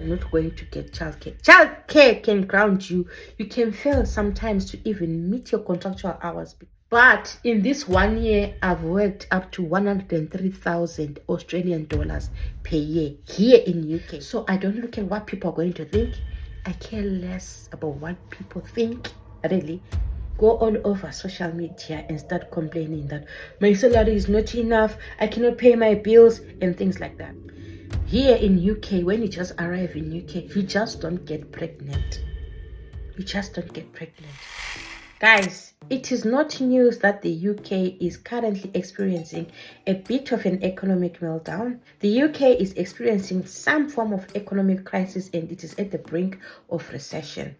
not going to get childcare. Childcare can ground you. You can fail sometimes to even meet your contractual hours. But in this 1 year, I've worked up to 103,000 Australian dollars per year here in UK. So I don't look at what people are going to think. I care less about what people think, really. Go all over social media and start complaining that my salary is not enough, I cannot pay my bills, and things like that. Here in UK, when you just arrive in UK, you just don't get pregnant. You just don't get pregnant. Guys, it is not news that the UK is currently experiencing a bit of an economic meltdown. The UK is experiencing some form of economic crisis, and it is at the brink of recession.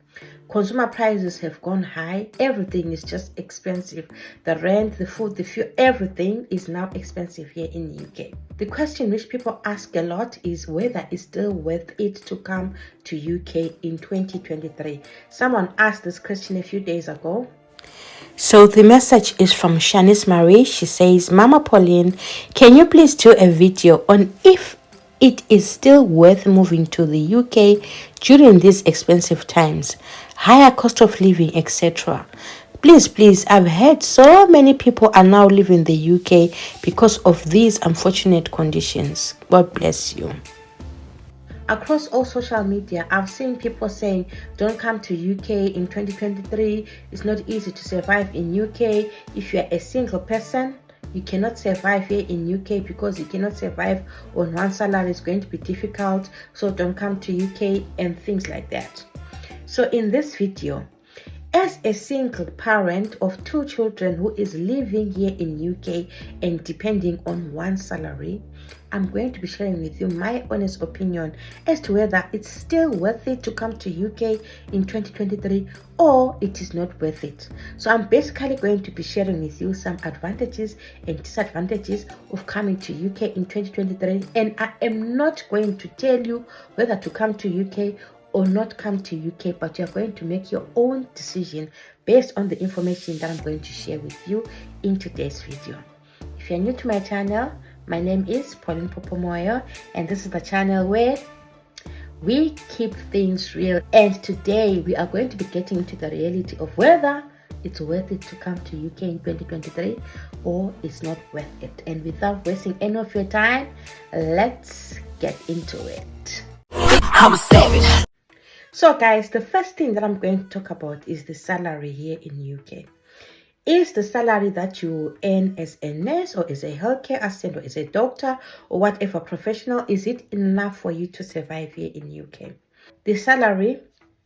Consumer prices have gone high. Everything is just expensive. The rent, the food, the fuel, everything is now expensive here in the UK. The question which people ask a lot is whether it's still worth it to come to UK in 2023. Someone asked this question a few days ago. So the message is from Shanice Marie. She says, Mama Pauline, can you please do a video on if it is still worth moving to the UK during these expensive times, higher cost of living, etc. Please, I've heard so many people are now leaving the UK because of these unfortunate conditions. God bless you. Across all social media, I've seen people saying, don't come to UK in 2023. It's not easy to survive in UK. If you're a single person, you cannot survive here in UK because you cannot survive on one salary. It's going to be difficult. So don't come to UK and things like that. So in this video, as a single parent of 2 children who is living here in UK and depending on one salary, I'm going to be sharing with you my honest opinion as to whether it's still worth it to come to UK in 2023 or it is not worth it. So I'm basically going to be sharing with you some advantages and disadvantages of coming to UK in 2023, and I am not going to tell you whether to come to UK or not come to UK, but you're going to make your own decision based on the information that I'm going to share with you in today's video. If you're new to my channel, my name is pauline.popo.moyo, and this is the channel where we keep things real. And today we are going to be getting into the reality of whether it's worth it to come to UK in 2023 or it's not worth it. And without wasting any of your time, let's get into it. I'm a savage. So guys, the first thing that I'm going to talk about is the salary here in UK. Is the salary that you earn as a nurse or as a healthcare assistant or as a doctor or whatever professional, is it enough for you to survive here in UK? The salary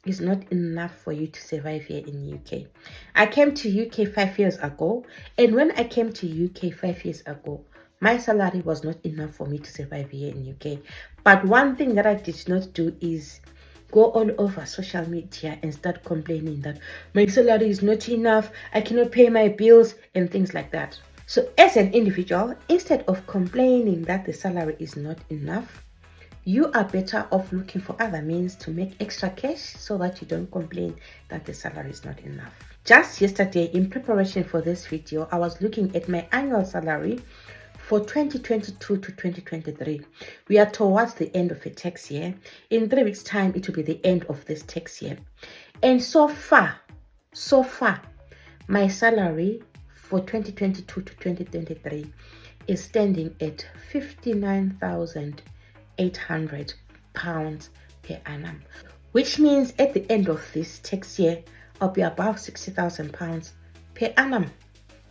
is not enough for you to survive here in UK. I came to UK 5 years ago, and when I came to UK 5 years ago, my salary was not enough for me to survive here in UK. But one thing that I did not do is go all over social media and start complaining that my salary is not enough, I cannot pay my bills, and things like that. So as an individual, instead of complaining that the salary is not enough, you are better off looking for other means to make extra cash so that you don't complain that the salary is not enough. Just yesterday, in preparation for this video, I was looking at my annual salary for 2022 to 2023. We are towards the end of a tax year. In 3 weeks' time, it will be the end of this tax year. And so far, my salary for 2022 to 2023 is standing at £59,800 per annum, which means at the end of this tax year, I'll be above £60,000 per annum.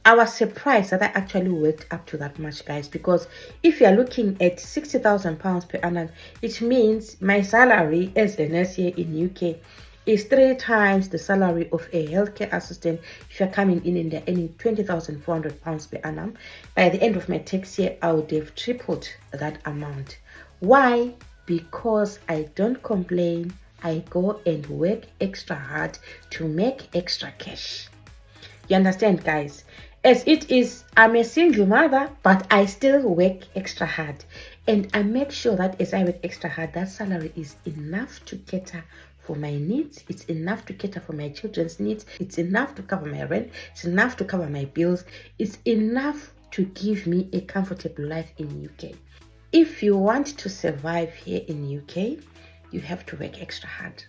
I was surprised that I actually worked up to that much, guys, because if you're looking at £60,000 per annum, it means my salary as a nurse here in UK is 3 times the salary of a healthcare assistant. If you're coming in and they're earning £20,400 per annum, by the end of my tax year, I would have tripled that amount. Why? Because I don't complain. I go and work extra hard to make extra cash. You understand, guys? As it is, I'm a single mother, but I still work extra hard. And I make sure that as I work extra hard, that salary is enough to cater for my needs. It's enough to cater for my children's needs. It's enough to cover my rent. It's enough to cover my bills. It's enough to give me a comfortable life in UK. If you want to survive here in UK, you have to work extra hard.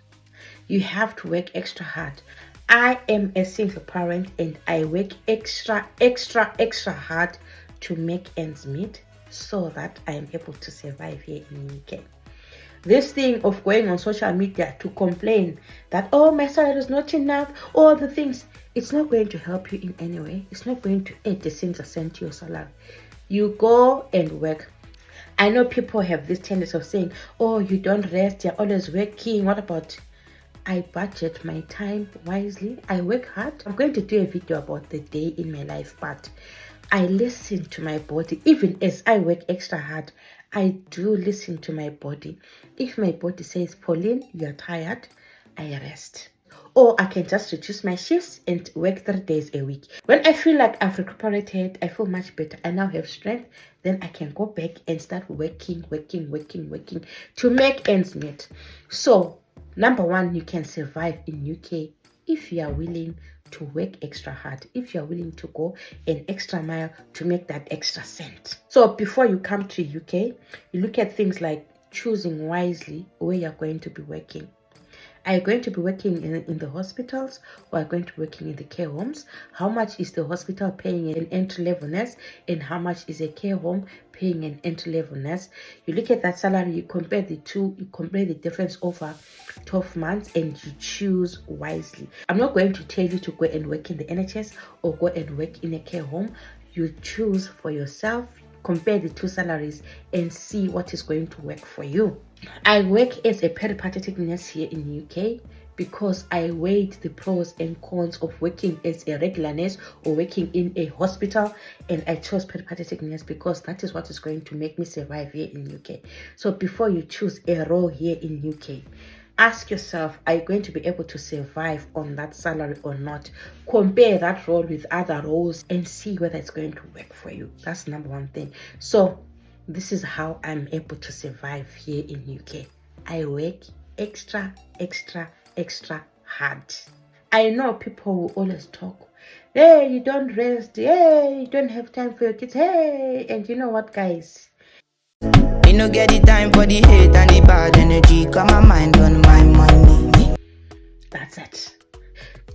You have to work extra hard. I am a single parent and I work extra hard to make ends meet so that I am able to survive here in the UK. This thing of going on social media to complain that, oh, my salary is not enough, all the things, it's not going to help you in any way. It's not going to add a single cent to your salary. You go and work. I know people have this tendency of saying, oh, you don't rest, you're always working. What about? I budget my time wisely. I work hard. I'm going to do a video about the day in my life, but I listen to my body. Even as I work extra hard, I do listen to my body. If my body says, Pauline, you're tired, I rest. Or I can just reduce my shifts and work 3 days a week. When I feel like I've recuperated, I feel much better. I now have strength. Then I can go back and start working to make ends meet. So, number one, you can survive in UK if you are willing to work extra hard, if you are willing to go an extra mile to make that extra cent. So before you come to UK, you look at things like choosing wisely where you're going to be working. Are you going to be working in the hospitals, or are you going to be working in the care homes? How much is the hospital paying an entry-level nurse, and how much is a care home paying an entry-level nurse? You look at that salary, you compare the two, you compare the difference over 12 months, and you choose wisely. I'm not going to tell you to go and work in the NHS or go and work in a care home. You choose for yourself, compare the two salaries, and see what is going to work for you. I work as a peripatetic nurse here in the UK because I weighed the pros and cons of working as a regular nurse or working in a hospital, and I chose peripatetic nurse because that is what is going to make me survive here in the UK. So before you choose a role here in the UK, ask yourself, are you going to be able to survive on that salary or not? Compare that role with other roles and see whether it's going to work for you. That's number one thing. So this is how I'm able to survive here in UK. I work extra hard. I know people will always talk, hey, you don't rest, hey, you don't have time for your kids, hey. And you know what, guys? You no get the time for the hate and the bad energy. Got my mind on my money. That's it.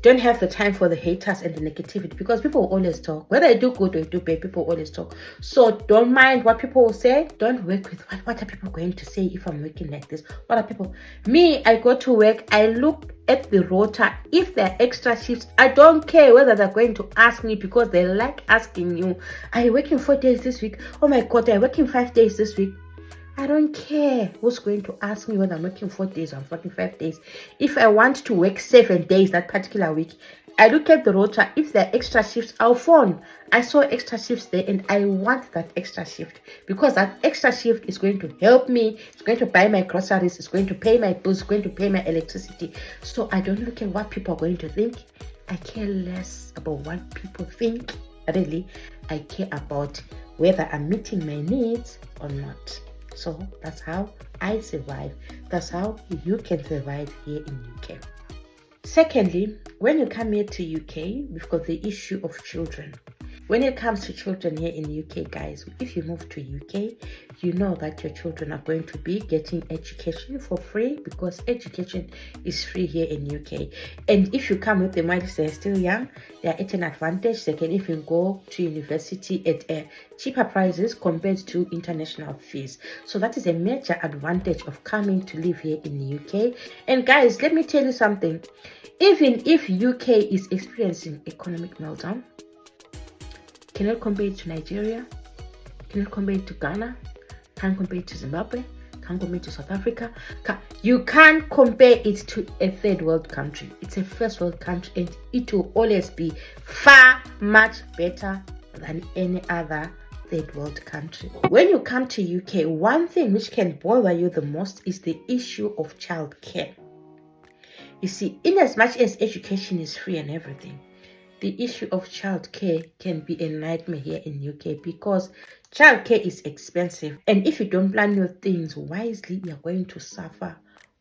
Don't have the time for the haters and the negativity, because people always talk. Whether I do good or I do bad, people always talk. So don't mind what people will say. Don't work with what are people going to say if I'm working like this. What are people? Me, I go to work. I look at the rota. If there are extra shifts, I don't care whether they're going to ask me, because they like asking you, are you working 4 days this week? Oh my God, I'm working 5 days this week. I don't care who's going to ask me whether I'm working 4 days or I'm working 5 days. If I want to work 7 days that particular week, I look at the rota. If there are extra shifts, I'll phone. I saw extra shifts there and I want that extra shift, because that extra shift is going to help me. It's going to buy my groceries. It's going to pay my bills. It's going to pay my electricity. So I don't look at what people are going to think. I care less about what people think. Really, I care about whether I'm meeting my needs or not. So that's how I survive. That's how you can survive here in UK. Secondly, when you come here to UK, we've got the issue of children. When it comes to children here in the UK, guys, if you move to UK, you know that your children are going to be getting education for free, because education is free here in UK. And if you come with them while they're still young, they're at an advantage. They can even go to university at cheaper prices compared to international fees. So that is a major advantage of coming to live here in the UK. And guys, let me tell you something. Even if UK is experiencing economic meltdown, cannot compare it to Nigeria, cannot compare it to Ghana, can't compare it to Zimbabwe, can't compare it to South Africa. You can't compare it to a third world country. It's a first world country, and it will always be far much better than any other third world country. When you come to UK, one thing which can bother you the most is the issue of childcare. You see, in as much as education is free and everything, the issue of childcare can be a nightmare here in UK, because childcare is expensive, and if you don't plan your things wisely, you're going to suffer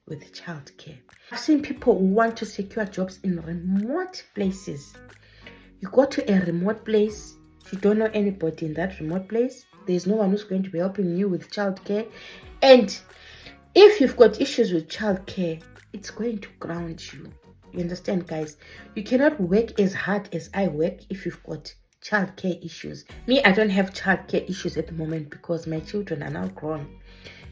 with childcare. I've seen people who want to secure jobs in remote places. You go to a remote place, you don't know anybody in that remote place, there's no one who's going to be helping you with childcare, and If you've got issues with childcare, it's going to ground you. You understand, guys? You cannot work as hard as I work if you've got childcare issues. Me, I don't have childcare issues at the moment because my children are now grown.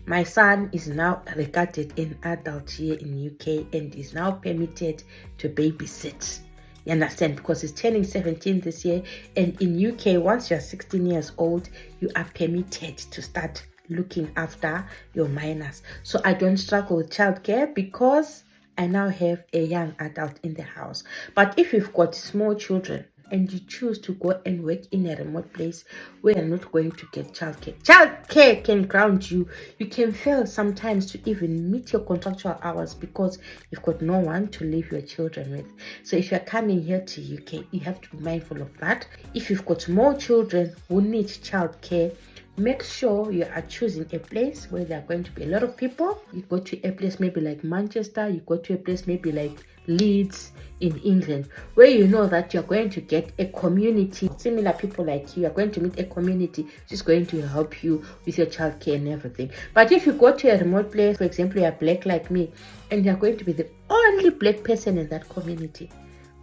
My son is now regarded an adult here in UK and is now permitted to babysit. You understand? Because he's turning 17 this year, and in UK, once you're 16 years old, you are permitted to start looking after your minors. So I don't struggle with childcare because I now have a young adult in the house. But if you've got small children and you choose to go and work in a remote place where you're not going to get childcare, childcare can ground you. You can fail sometimes to even meet your contractual hours because you've got no one to leave your children with. So if you're coming here to UK, you have to be mindful of that. If you've got more children who need childcare, make sure you are choosing a place where there are going to be a lot of people. You go to a place maybe like Manchester, you go to a place maybe like Leeds in England, where you know that you're going to get a community, similar people like you. Are going to meet a community which is going to help you with your childcare and everything. But if you go to a remote place, for example, you're black like me, and you're going to be the only black person in that community,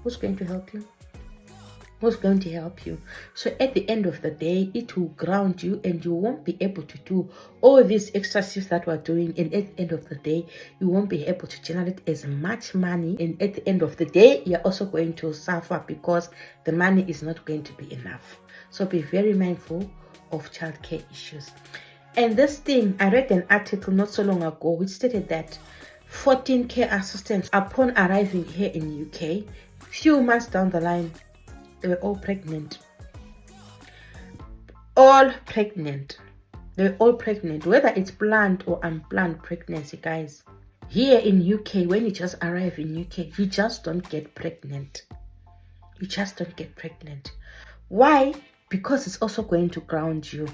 who's going to help you? Who's going to help you? So at the end of the day, it will ground you and you won't be able to do all these extra shifts that we're doing. And at the end of the day, you won't be able to generate as much money. And at the end of the day, you're also going to suffer because the money is not going to be enough. So be very mindful of childcare issues. And this thing, I read an article not so long ago which stated that 14 care assistants, upon arriving here in UK, few months down the line, they were all pregnant. All pregnant. They were all pregnant, whether it's planned or unplanned pregnancy, guys. Here in UK, when you just arrive in UK, you just don't get pregnant. You just don't get pregnant. Why? Because it's also going to ground you.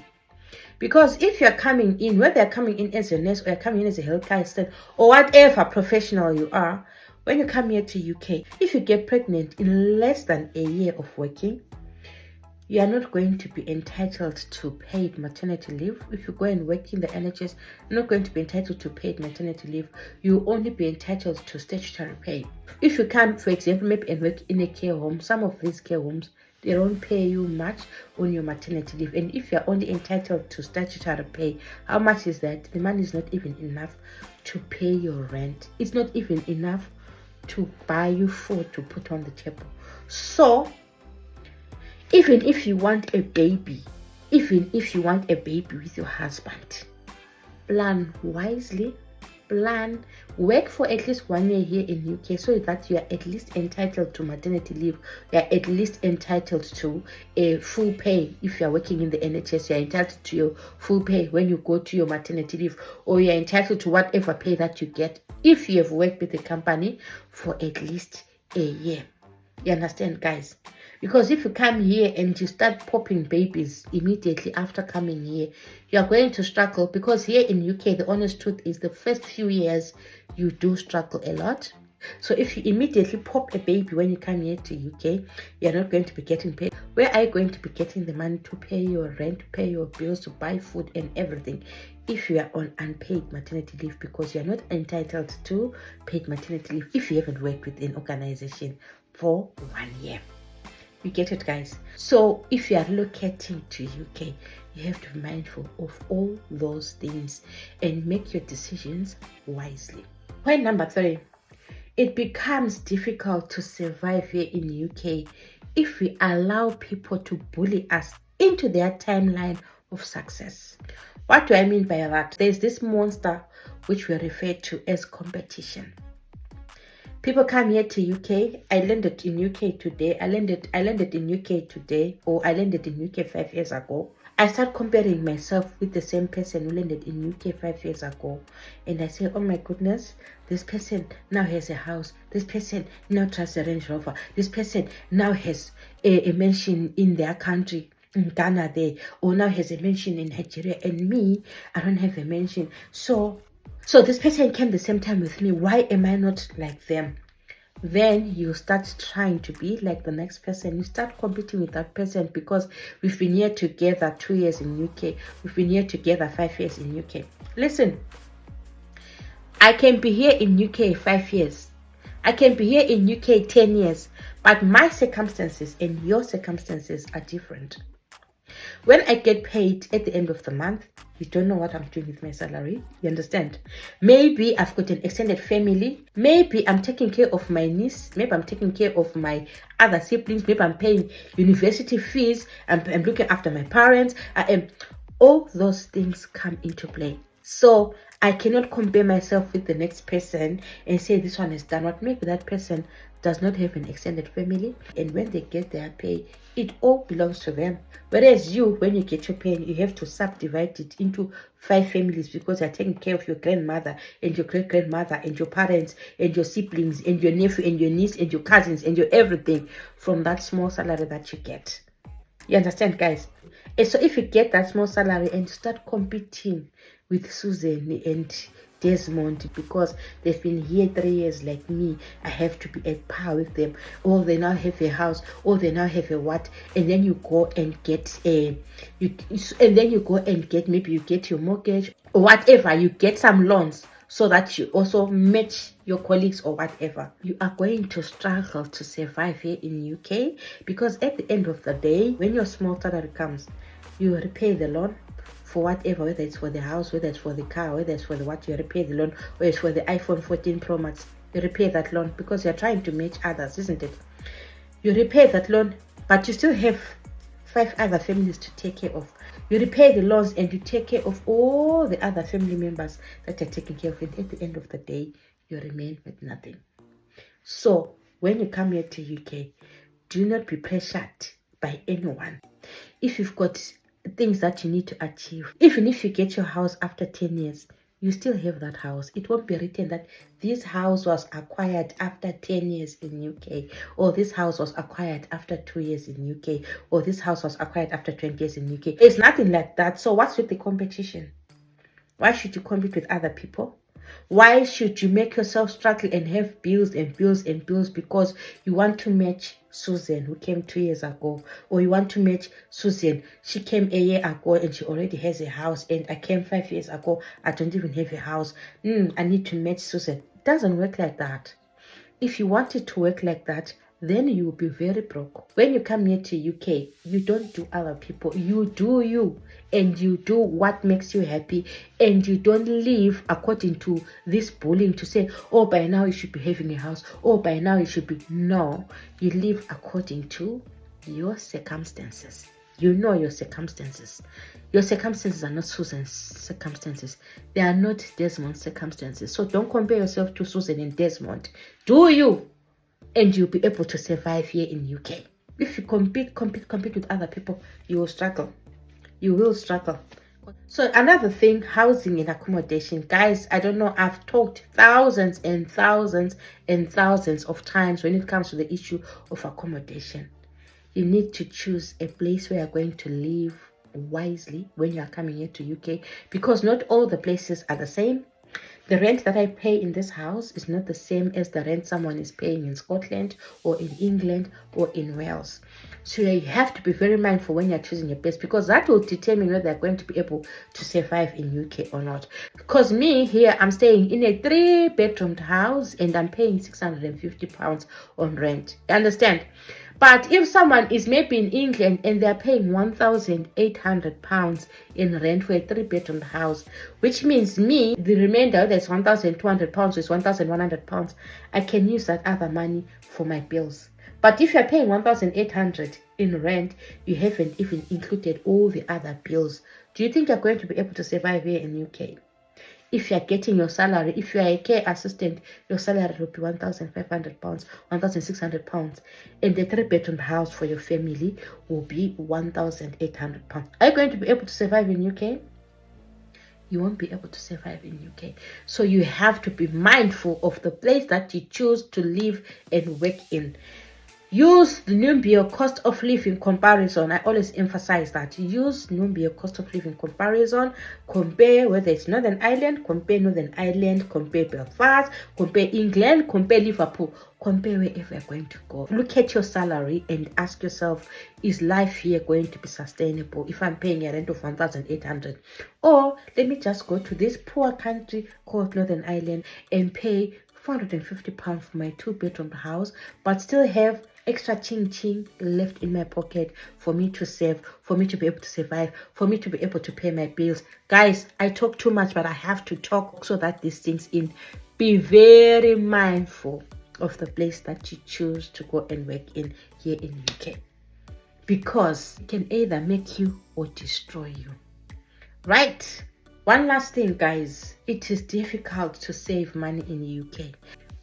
Because if you're coming in, whether you're coming in as a nurse or you're coming in as a healthcare assistant or whatever professional you are, when you come here to UK, if you get pregnant in less than a year of working, you are not going to be entitled to paid maternity leave. If you go and work in the NHS, you're not going to be entitled to paid maternity leave. You'll only be entitled to statutory pay. If you come, for example, maybe and work in a care home, some of these care homes, they don't pay you much on your maternity leave. And if you're only entitled to statutory pay, how much is that? The money is not even enough to pay your rent. It's not even enough to buy you food to put on the table. So even if you want a baby, with your husband, plan wisely. Plan, work for at least 1 year here in UK so that you are at least entitled to maternity leave. You are at least entitled to a full pay. If you are working in the NHS, you are entitled to your full pay when you go to your maternity leave, or you are entitled to whatever pay that you get if you have worked with the company for at least a year. You understand, guys? Because if you come here and you start popping babies immediately after coming here, you are going to struggle, because here in UK, the honest truth is the first few years you do struggle a lot. So if you immediately pop a baby when you come here to UK, you're not going to be getting paid. Where are you going to be getting the money to pay your rent, pay your bills, to buy food and everything if you are on unpaid maternity leave? Because you're not entitled to paid maternity leave if you haven't worked with an organization for 1 year. You get it, guys? So if you are relocating to UK, you have to be mindful of all those things and make your decisions wisely. Point number 3, it becomes difficult to survive here in UK if we allow people to bully us into their timeline of success. What do I mean by that? There's this monster which we refer to as competition. People come here to UK. I landed in UK today. I landed in UK today, or I landed in UK 5 years ago. I start comparing myself with the same person who landed in UK 5 years ago. And I say, oh my goodness, this person now has a house. This person now drives a Range Rover. This person now has a mansion in their country, in Ghana there, or now has a mansion in Nigeria. And me, I don't have a mansion. So this person came the same time with me. Why am I not like them? Then you start trying to be like the next person. You start competing with that person because we've been here together 2 years in UK. We've been here together 5 years in UK. Listen, I can be here in UK 5 years. I can be here in UK 10 years. But my circumstances and your circumstances are different. When I get paid at the end of the month, you don't know what I'm doing with my salary. You understand? Maybe I've got an extended family. Maybe I'm taking care of my niece. Maybe I'm taking care of my other siblings. Maybe I'm paying university fees. I'm looking after my parents. I am. All those things come into play. So I cannot compare myself with the next person and say this one has done what. Maybe that person does not have an extended family, and when they get their pay, it all belongs to them. Whereas you, when you get your pay, you have to subdivide it into 5 families because you're taking care of your grandmother and your great grandmother and your parents and your siblings and your nephew and your niece and your cousins and your everything from that small salary that you get. You understand, guys? And so if you get that small salary and start competing with Susan and Desmond because they've been here 3 years like me, I have to be at par with them. Or they now have a house, or they now have a what, and then you go and get maybe you get your mortgage or whatever, you get some loans so that you also match your colleagues or whatever. You are going to struggle to survive here in UK because at the end of the day, when your small salary comes, you repay the loan for whatever, whether it's for the house, whether it's for the car, whether it's for the what, you repay the loan, whether it's for the iPhone 14 Pro Max, you repay that loan because you're trying to match others, isn't it? You repay that loan, but you still have 5 other families to take care of. You repay the loans and you take care of all the other family members that are taking care of it. At the end of the day, you remain with nothing. So when you come here to UK, do not be pressured by anyone. If you've got things that you need to achieve, even if you get your house after 10 years, you still have that house. It won't be written that this house was acquired after 10 years in UK, or this house was acquired after 2 years in UK, or this house was acquired after 20 years in UK. It's nothing like that. So what's with the competition? Why should you compete with other people? Why should you make yourself struggle and have bills and bills and bills because you want to match Susan who came 2 years ago, or you want to match Susan, she came a year ago and she already has a house, and I came 5 years ago, I don't even have a house. I need to match Susan. It doesn't work like that. If you want it to work like that, then you will be very broke. When you come here to UK, you don't do other people. You do you, and you do what makes you happy, and you don't live according to this bullying to say, oh, by now you should be having a house, oh, by now you should be. No, you live according to your circumstances. You know your circumstances. Your circumstances are not Susan's circumstances. They are not Desmond's circumstances. So don't compare yourself to Susan and Desmond. Do you? And you'll be able to survive here in UK. If you compete with other people, you will struggle. You will struggle. So another thing, housing and accommodation. Guys, I don't know, I've talked thousands and thousands and thousands of times when it comes to the issue of accommodation. You need to choose a place where you're going to live wisely when you are coming here to UK, because not all the places are the same. The rent that I pay in this house is not the same as the rent someone is paying in Scotland or in England or in Wales. So you have to be very mindful when you're choosing your place, because that will determine whether they're going to be able to survive in UK or not. Because me here, I'm staying in a 3-bedroomed house and I'm paying £650 on rent. You understand? But if someone is maybe in England and they're paying £1,800 in rent for a 3-bedroom house, which means me, the remainder, that's £1,200, is £1,100, I can use that other money for my bills. But if you're paying £1,800 in rent, you haven't even included all the other bills. Do you think you're going to be able to survive here in UK? If you're getting your salary, if you're a care assistant, your salary will be £1,500, £1,600, and the 3-bedroom house for your family will be £1,800. Are you going to be able to survive in UK? You won't be able to survive in UK. So you have to be mindful of the place that you choose to live and work in. Use the Numbeo cost of living comparison. I always emphasize that. Use Numbeo cost of living comparison. Compare whether it's Northern Ireland, compare Northern Ireland, compare Belfast, compare England, compare Liverpool, compare wherever you're going to go. Look at your salary and ask yourself, is life here going to be sustainable if I'm paying a rent of 1,800? Or let me just go to this poor country called Northern Ireland and pay £450 for my 2-bedroom house, but still have extra ching left in my pocket for me to save, for me to be able to survive, for me to be able to pay my bills. Guys, I talk too much, but I have to talk so that this sinks in. Be very mindful of the place that you choose to go and work in here in UK, because it can either make you or destroy you. Right? One last thing, guys. It is difficult to save money in the UK,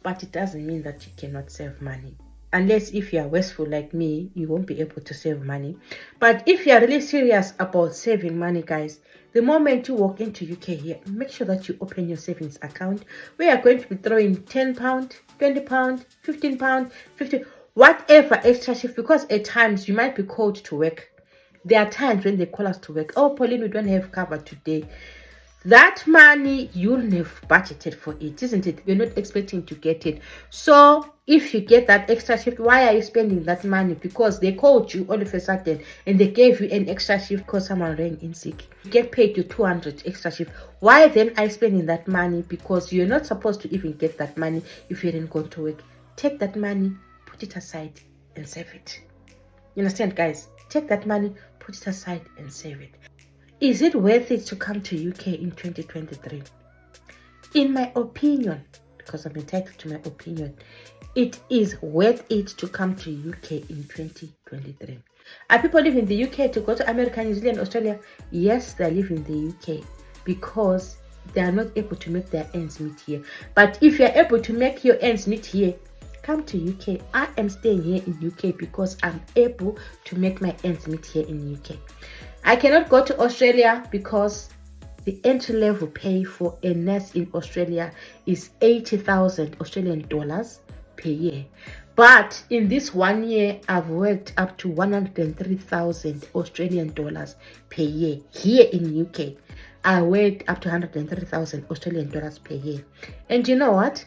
but it doesn't mean that you cannot save money. Unless if you are wasteful like me, you won't be able to save money. But if you are really serious about saving money, guys, the moment you walk into UK here, make sure that you open your savings account where you're going to be throwing £10, £20, £15, 50, whatever extra shift, because at times you might be called to work. There are times when they call us to work. Oh, Pauline, we don't have cover today. That money, you'll have budgeted for it, isn't it? You're not expecting to get it. So if you get that extra shift, why are you spending that money? Because they called you all of a sudden and they gave you an extra shift because someone rang in sick. You get paid your 200 extra shift. Why then are you spending that money? Because you're not supposed to even get that money if you didn't go to work. Take that money, put it aside and save it. You understand, guys? Take that money, put it aside and save it. Is it worth it to come to UK in 2023? In my opinion, because I'm entitled to my opinion, it is worth it to come to UK in 2023. Are people living in the UK to go to America, New Zealand, Australia? Yes, they live in the UK because they are not able to make their ends meet here. But if you're able to make your ends meet here, come to UK. I am staying here in UK because I'm able to make my ends meet here in UK. I cannot go to Australia because the entry level pay for a nurse in Australia is 80,000 Australian dollars per year. But in this 1 year, I've worked up to 103,000 Australian dollars per year here in UK. I worked up to 103,000 Australian dollars per year. And you know what?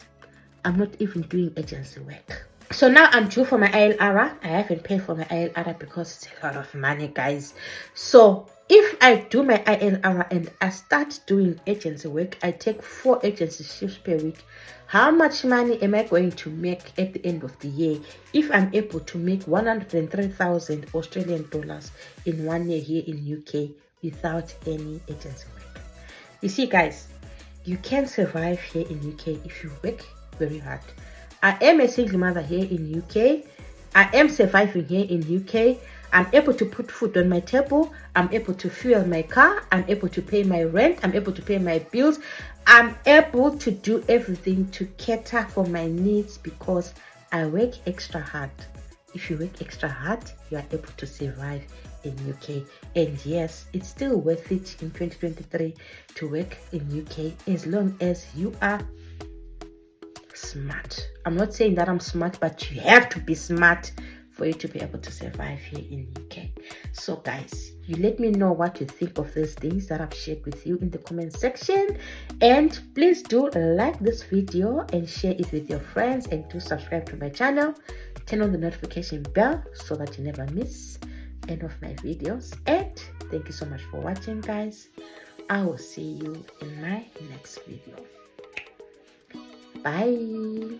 I'm not even doing agency work. So now I'm due for my ILR. I haven't paid for my ILR because it's a lot of money, guys. So if I do my ILR and I start doing agency work, I take 4 agency shifts per week. How much money am I going to make at the end of the year if I'm able to make 103,000 Australian dollars in 1 year here in UK without any agency work? You see, guys, you can survive here in UK if you work very hard. I am a single mother here in UK. I am surviving here in UK. I'm able to put food on my table. I'm able to fuel my car. I'm able to pay my rent. I'm able to pay my bills. I'm able to do everything to cater for my needs because I work extra hard. If you work extra hard, you are able to survive in UK. And yes, it's still worth it in 2023 to work in UK as long as you are smart. I'm not saying that I'm smart, but you have to be smart for you to be able to survive here in UK. So guys, you let me know what you think of these things that I've shared with you in the comment section, and please do like this video and share it with your friends, and do subscribe to my channel. Turn on the notification bell so that you never miss any of my videos. And thank you so much for watching, guys. I will see you in my next video. Bye.